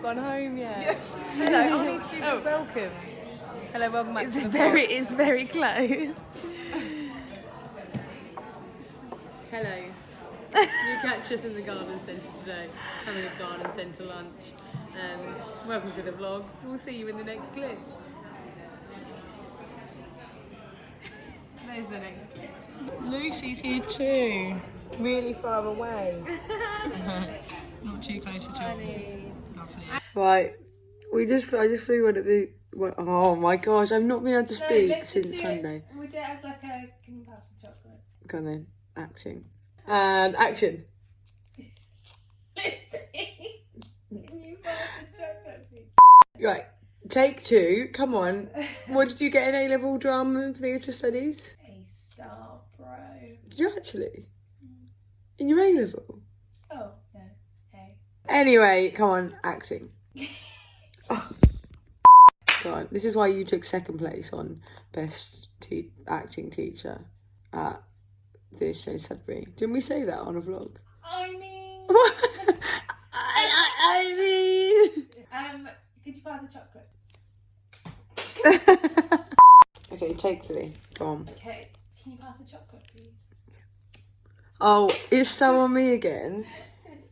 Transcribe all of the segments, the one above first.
gone home yet. Hello, I need to do the welcome. Hello, welcome back to the vlog. It's very close. Hello. You catch us in the garden centre today, having a garden centre lunch. Welcome to the vlog. We'll see you in the next clip. There's the next clip. Lucy's here too. Really far away. Not too close at all. Lovely. Right, I just flew one at the. Oh my gosh, I've not been able to speak since Sunday. We'll do it as like a can you pass the chocolate? Go on then, acting. And action. Lissy, can you pass the chocolate, please? Right, take two. Come on. What did you get in A-level drama and theatre studies? A star, bro. Did you actually? In your A-level? Oh no, hey. Anyway, come on, acting. Oh. God, this is why you took second place on best acting teacher at Theatre Show Sudbury. Didn't we say that on a vlog? I mean. I mean. Could you pass the chocolate? Okay, take three. Go on. Okay. Can you pass the chocolate, please? Oh, it's so on me again.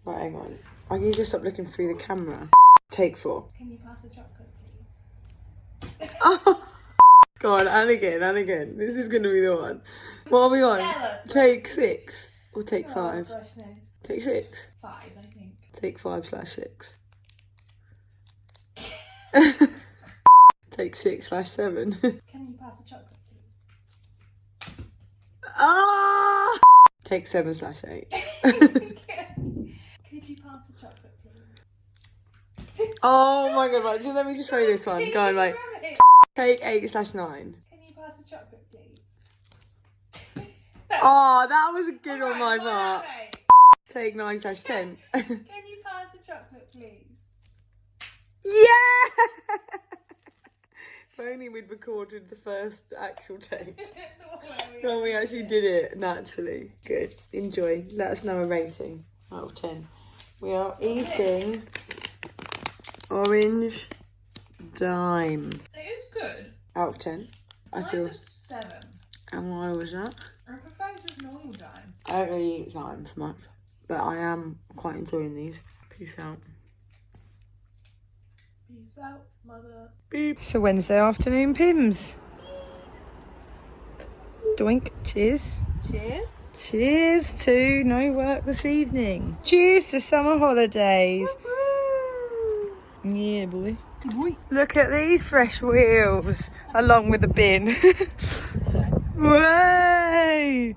Right, hang on. I need to stop looking through the camera. Take four. Can you pass the chocolate, please? Oh. Go on, and again. This is going to be the one. What are we on? Stella, Take six. Or take five. Gosh, no. Take six. 5, I think. Take 5/6. Take 6/7. Can you pass the chocolate, please? Ah! Take 7/8. Could you pass the chocolate, please? Oh my god, right, just let me just throw this one. Go on, right. Take 8/9. Can you pass the chocolate, please? Oh, that was good on my part. Take 9/10. Can you pass the chocolate, please? Yeah! If only we'd recorded the first actual take. When we actually did it naturally. Good. Enjoy. Let us know a rating out of 10. We are eating orange dime. It was good. Out of 10. I feel. Mine's a 7. And why was that? I prefer just normal dime. I don't really eat limes much, but I am quite enjoying these. Peace out. Peace out, mother. Beep. So Wednesday afternoon, Pimms. Doink. Cheers. Cheers. Cheers to no work this evening. Cheers to summer holidays. Yeah, boy. Look at these fresh wheels, along with the bin. Way!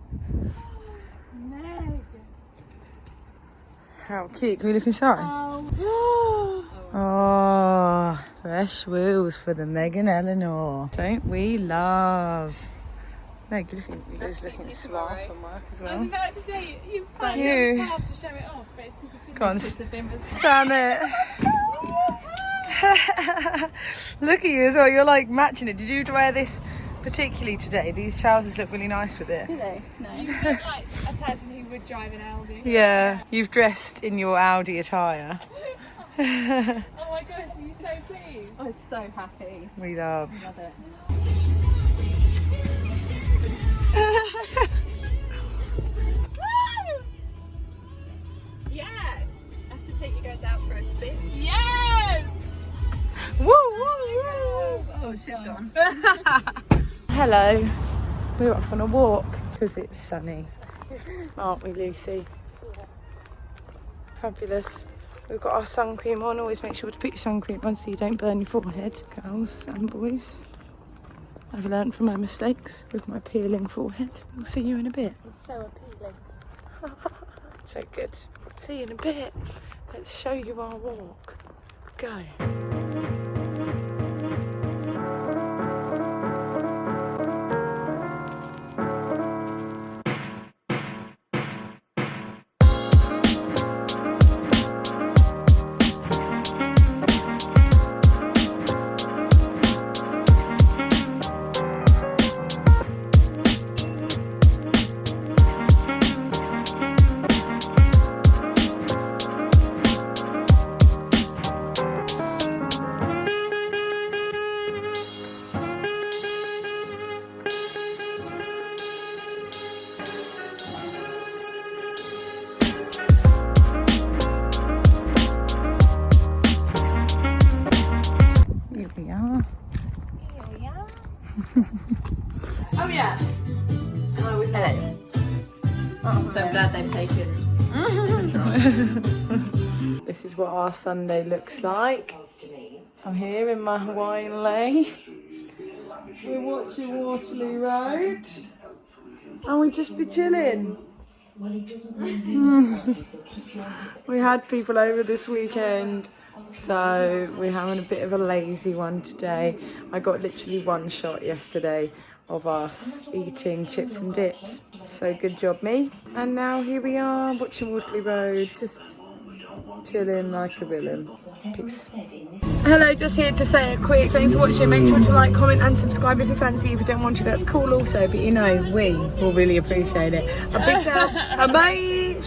How cute. Can we look inside? Oh, fresh wheels for the Meg and Eleanor. Don't we love? Meg, you're looking smart from work as well. I was about to say, you can't You. have to show it off, but it's because Go on, the bin was... stand it. Look at you as well, you're like matching it. Did you wear this particularly today? These trousers look really nice with it. Do they? No. You look like a person who would drive an Audi. Yeah, you've dressed in your Audi attire. Oh my gosh, are you so pleased? I'm so happy. We love. Love it. Yeah, I have to take you guys out for a spin. Yes! Woo, woo, woo. Oh, she's gone. Hello, we're off on a walk because it's sunny, aren't we, Lucy? Fabulous. We've got our sun cream on. Always make sure to put your sun cream on so you don't burn your forehead, girls and boys. I've learned from my mistakes with my peeling forehead. We'll see you in a bit. It's so appealing. So good. See you in a bit. Let's show you our walk. Go. glad they've taken control. This is what our Sunday looks like. I'm here in my Hawaiian lei. We're watching Waterloo Road. And we just be chilling. We had people over this weekend, so we're having a bit of a lazy one today. I got literally one shot yesterday of us eating chips and dips. So good job me. And now here we are watching Waterloo Road, just chilling like a villain. Peace. Hello, just here to say a quick thanks for watching. Make sure to like, comment and subscribe if you fancy. If you don't want to, that's cool also, but you know, we will really appreciate it. A big shout, bye.